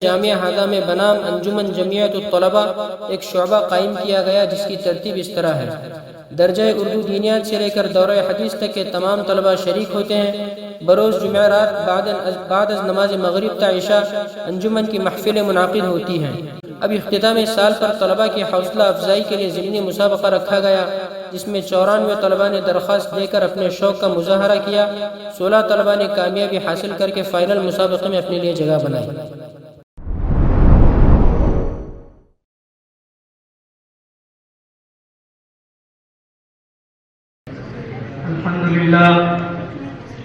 جامعہ ہادہ میں بنام انجمن جمعیت الطلباء ایک شعبہ قائم کیا گیا جس کی ترتیب اس طرح ہے۔ درجہ اردو دینیات سے لے کر دورہ حدیث تک کے تمام طلباء شریک ہوتے ہیں۔ بروز جمعرات بعد از نماز مغرب تا عشاء انجمن کی محفلیں منعقد ہوتی ہیں۔ اب اختتام سال پر طلباء کی حوصلہ افزائی کے لیے ضمنی مسابقہ رکھا گیا جس میں 94 طلباء نے درخواست دے کر اپنے شوق کا مظاہرہ کیا۔ 16 طلباء نے کامیابی حاصل کر کے فائنل مسابقے میں اپنے لیے جگہ بنائی۔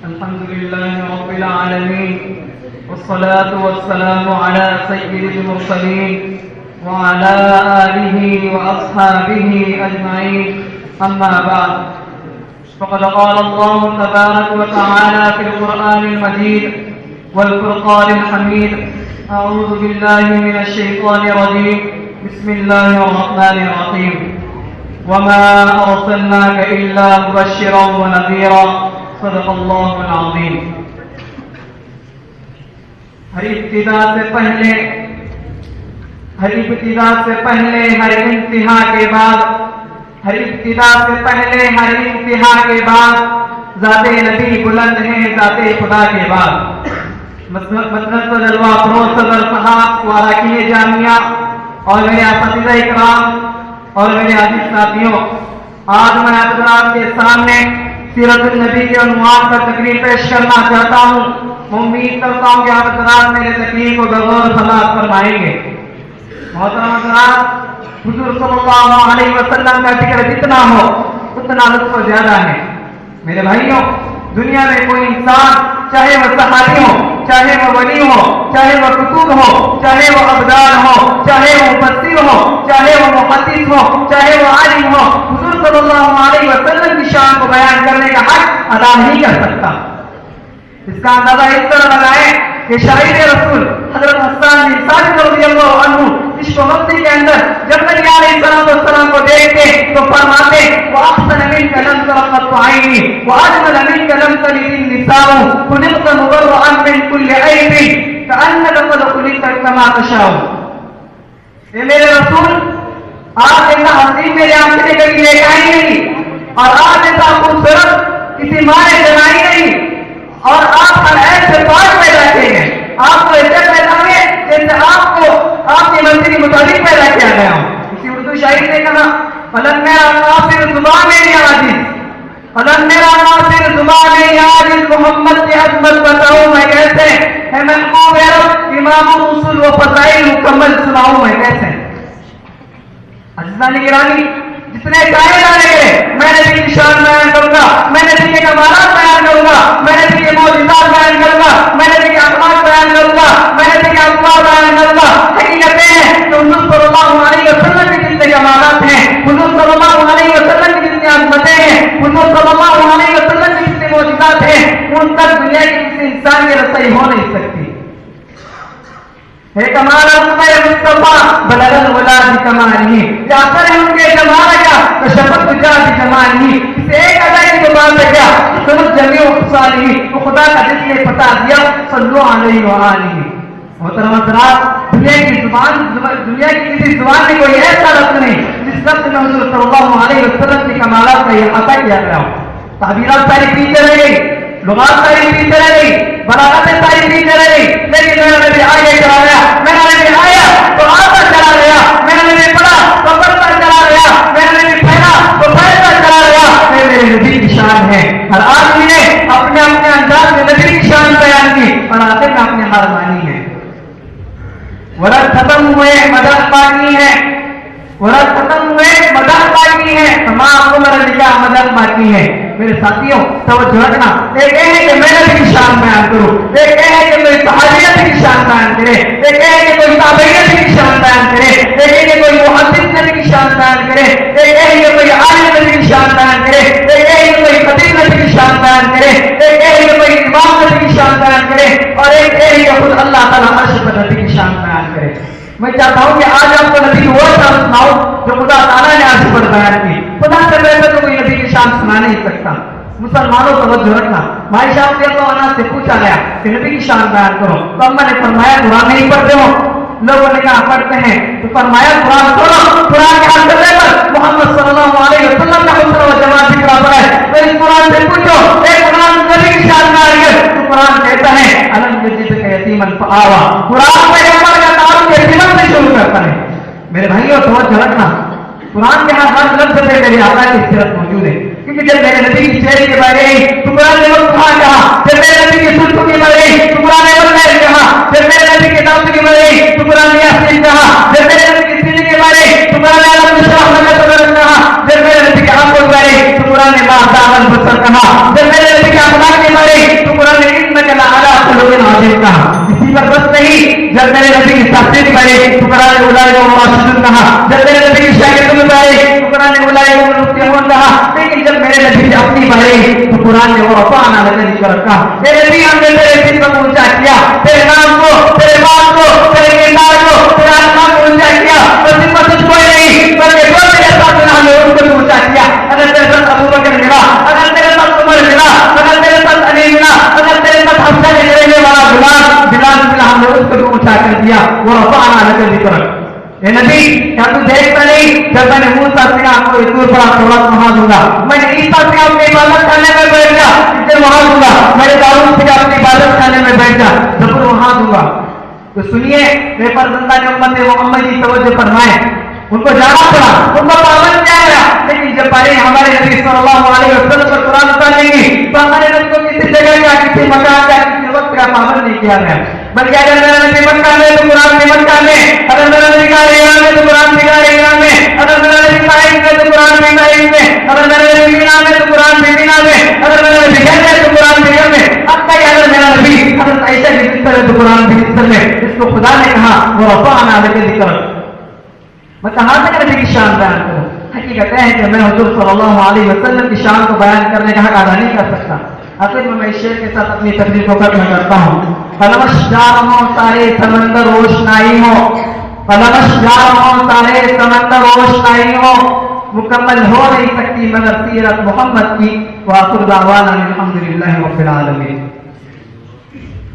الحمد لله رب العالمين والصلاة والسلام على سيد المرسلين وعلى آله وأصحابه أجمعين، أما بعد، فقد قال الله تبارك وتعالى في القرآن المجيد والفرقان الحميد: أعوذ بالله من الشيطان الرجيم، بسم الله الرحمن الرحيم، وما أرسلناك إلا مبشرا ونذيرا، صدق اللہ العظیم۔ ہر ابتدا سے پہلے، ہر انتہا کے بعد ذات نبی بلند ہے، ذات خدا کے بعد مسند و جلوہ افروز صدر صاحب و اراکین جامعہ اور میرے اساتذہ اکرام اور میرے عزیز ساتھیوں، آج میں آپ حضرات کے سامنے سیرت النبی کے عنوان پر تقریر پیش کرنا چاہتا ہوں۔ میں امید کرتا ہوں کہ آپ حضرات میرے تقریر کو بغور سماعت فرمائیں گے۔ محترم حضرات، حضور صلی اللہ علیہ وسلم کا ذکر جتنا ہو اتنا لطف زیادہ ہے۔ میرے بھائیوں، دنیا میں کوئی انسان، چاہے وہ صحابی ہو، چاہے وہ ولی ہو، چاہے وہ کتب ہو، چاہے وہ ابدال ہو، چاہے وہ مفسر ہو، چاہے وہ محدث ہو، چاہے وہ عالم ہو، حضور صلی اللہ علیہ وسلم کی شان کو بیان کرنے کا حق ادا نہیں کر سکتا۔ اس کا اندازہ اس طرح لگائیں کہ شاعر رسول حضرت حسان بن ثابت رضی اللہ عنہ عشق و مستی کے اندر جب نبی علیہ السلام کو دیکھتے تو فرماتے: وَأَحْسَنَ مِنْكَ لَمْ تَرَ قَطُّ عَيْنِي وَأَجْمَلَ مِنْكَ لَمْ تَلِدِ النِّسَاءُ خُلِقْتَ مُبَرَّأً مِنْ كُلِّ عَيْبٍ كَأَنَّكَ قَدْ خُلِقْتَ كَمَا تَشَاءُ۔ اے میرے رسول، آپ ایسا حسین میرے آنکھیں کبھی دیکھا ہی نہیں، اور آپ ایسا خوبصورت کسی ماں نے جنائی نہیں، اور آپ ہر عیب سے پاک پیدا کیے ہیں۔ آپ کو ایسے پیدا ہوئے جیسے آپ کو آپ کی مرضی کے مطابق پیدا کیا گیا ہو۔ اسی اردو شاعری نے کہا: فلن میرا ناصر زبان میری عاجز، فلن میرا ناصر زبان میری عاجز، محمد کی عظمت بتاؤں میں کیسے، ہے محبوب رب امام اصول و فضائل مکمل سناؤں میں کیسے۔ عزیزان گرامی، جتنے چاہے جانے گے میں نبی کی شان بیان کروں گا، میں نبی کے کمالات بیان کروں گا، میں نبی کے معجزات بیان کروں گا، میں نبی کے اخلاق بیان کروں گا، میں نبی کے اخلاق بیان کروں گا۔ حقیقتیں ہیں کہ حضور صلی اللہ علیہ وسلم کے جتنے کمالات ہیں، حضور صلی اللہ علیہ وسلم کی جتنی عظمتیں ہیں، حضور صلی اللہ علیہ وسلم کی جتنے معجزات ہیں، ان تک دنیا کے کسی انسان کی رسائی ہو نہیں سکتی۔ ہے کمال مصطفیٰ بلغ الولا بکمالہ، کیا اثر ہے ان کے جمال کا تشبت بجا بجمالہ۔ اس ایک ادا کی جو بات ہے کیا سمجھ جمیع اقصالہ، وہ خدا کا جس نے پتا دیا صلو علیہ وآلہ۔ محترم حضرات، دنیا کی کسی زبان میں کوئی ایسا لفظ نہیں جس لفظ میں حضور صلی اللہ علیہ وسلم کے کمالات کا احاطہ کیا گیا ہو۔ تعبیرات ساری پیچھے رہ گئی، لغات ساری پیچھے رہ گئی، بلاغتیں ساری پیچھے رہ گئی، لیکن میرا نبی آگے چلا گیا، میرا نبی آیا تو آتا چلا گیا، میرا نبی پڑھا تو پڑھتا چلا گیا، میرا نبی پھیلا تو پھیلتا چلا گیا۔ میرے نبی کی شان ہے۔ ہر آدمی نے اپنے اپنے انداز میں نبی کی شان بیان کی اور آخر میں اپنے ہار مانی ہے۔ ورد ختم ہوئے مدد باقی ہے، ورد ختم ہوئے مدد باقی ہے، تمام عمر نکاح مدد باقی ہے۔ میرے ساتھیوں توجہ رکھنا، ایک یہ ہے کہ میں نبی کی شان بیان کروں، ایک یہ ہے کہ کوئی صحابیت کی شان بیان کرے، ایک یہ ہے کہ کوئی تابعیت کی شان بیان کرے، ایک یہ ہے کہ کوئی محدث نبی کی شان بیان کرے، ایک یہ ہے کہ کوئی عالم نبی کی شان بیان کرے، ایک یہ ہے کہ کوئی خطیب نبی کی شان بیان کرے، ایک یہ ہے کہ کوئی امام نبی کی شان بیان کرے، اور ایک یہ ہے کہ خود اللہ تعالیٰ عرش پر نبی کی شان بیان کرے۔ میں چاہتا ہوں کہ آج آپ کو نبی کی وہ شان سناؤں جو خدا تعالیٰ نے عرش پر بیان کی۔ خدا سے بہتر تو کوئی نبی کی شان سنا نہیں سکتا۔ مسلمانوں توجہ رکھنا، عائشہ رضی اللہ عنہ سے پوچھا گیا کہ نبی کی شان بیان کرو، تو اما نے فرمایا قرآن نہیں پڑھتے ہو؟ لوگوں نے کہا پڑھتے ہیں، تو فرمایا قرآن پڑھو، قرآن کے حاصل پر محمد صلی اللہ علیہ وسلم کا حسن و جمال ذکر پر ہے، تو اس قرآن سے پوچھو اے قرآن نبی کی شان میں آ رہی ہے، تو قرآن کہتا ہے الم یجدک یتیما فآویٰ، قرآن پیغمبر کا تعلق یتیمن سے شروع کرتا ہے۔ میرے بھائیوں توجہ رکھنا، قرآن کے ہر لفظ پہ میرے آقا کی سیرت موجود ہے، کیونکہ جب میرے نبی کی چہرے کے بارے تو قرآن نے وقت کہا، جب میرے نبی کی سلطوں کے بارے تو قرآن نے وقت کہا، جب میرے نبی کے دامن کے بارے تو قرآن نے یاسین کہا، جب میرے نبی کے سینے کے بارے تو قرآن نے علم نشرح لک صدرک کہا، جب میرے نبی کے آنکھوں کے بارے تو قرآن نے ما تعمل بصر کہا، جب میرے نبی کے اخلاق کے بارے تو قرآن نے انک لعلی خلق عظیم کہا۔ اسی پر بس نہیں، جب میرے نبی کی شخصیت کے بارے تو قرآن نے اولئک هم الراشدون کہا، جب میرے نبی کی شاگردوں کے بارے تو قرآن نے اولئک هم المفلحون کہا، لیکن جب میرے نبی کی اپنی بارے تو قرآن نے ورفعنا لک ذکرک کہا۔ اے نبی ہم نے تیرے ذکر کو اونچا کیا، تیرے نام کو، تیرے بات کو، تیرے کردار کو، تیرے اسماء کو اونچا کیا، بس ان پر کچھ کوئی نہیں بلکہ جو تیرے ساتھ ملا ہم نے ان کو بھی اونچا کیا۔ اگر تیرے ساتھ ابو بکر ملا، اگر تیرے ساتھ عمر ملا، اگر تیرے ساتھ علی ملا، اگر تیرے ساتھ حفصہ کے رہنے والا بلال ملا، ہم نے اس کو بھی اونچا کر دیا، ورفعنا لک ذکرک۔ اے نبی کیا تو دیکھتا نہیں جب میں نے موسیٰ سے آپ کو اتور پڑا تھوڑا وہاں دوں گا، میں نے عیسیٰ سے اپنی عبادت کرنے میں بیٹھ جا اسے وہاں دوں گا، میں نے داؤد سے اپنی عبادت کرنے میں بیٹھ جا ضرور وہاں دوں گا۔ تو سنیے میرے فرزندان امت محمد کی توجہ فرمائیں، ان کو جانا پڑا، ان کو پابند کیا گیا، لیکن جب پہلے ہمارے نبی صلی اللہ علیہ وسلم پر قرآن اتارنے کی تو ہمارے نبی کو کسی جگہ کا، کسی مکان کا، کسی وقت کا پابند نہیں کیا گیا، بلکہ اگر میرا نبی مکہ میں تو قرآن بھی مکہ میں، اگر میرا نبی کا ایران میں تو قرآن بھی کا ایران میں، اگر میرا نبی طائف میں تو قرآن بھی طائف میں، اگر میرا نبی مینا میں تو قرآن بھی مینا میں، اگر میرا نبی گھر میں تو قرآن بھی گھر میں، اب تک اگر میرا نبی حضرت عائشہ کے بستر ہے تو قرآن بھی بستر میں۔ اس کو خدا نے کہا ورفعنا لک ذکرک۔ میں کہاں تک نبی کی شان بیان کروں؟ حقیقت ہے کہ میں حضور صلی اللہ علیہ وسلم کی شان کو بیان کرنے کا حق ادا نہیں کر سکتا۔ آخر میں اس شعر کے ساتھ اپنی تقریر کو ختم کرتا ہوں۔ فلمش جار ہوں سارے سمندر روشنائی ہو، فلمش جار ہوں سارے سمندر روشنائی ہو، مکمل ہو نہیں سکتی مگر سیرت محمد کی۔ وآخر دعوانا الحمدللہ رب العالمین۔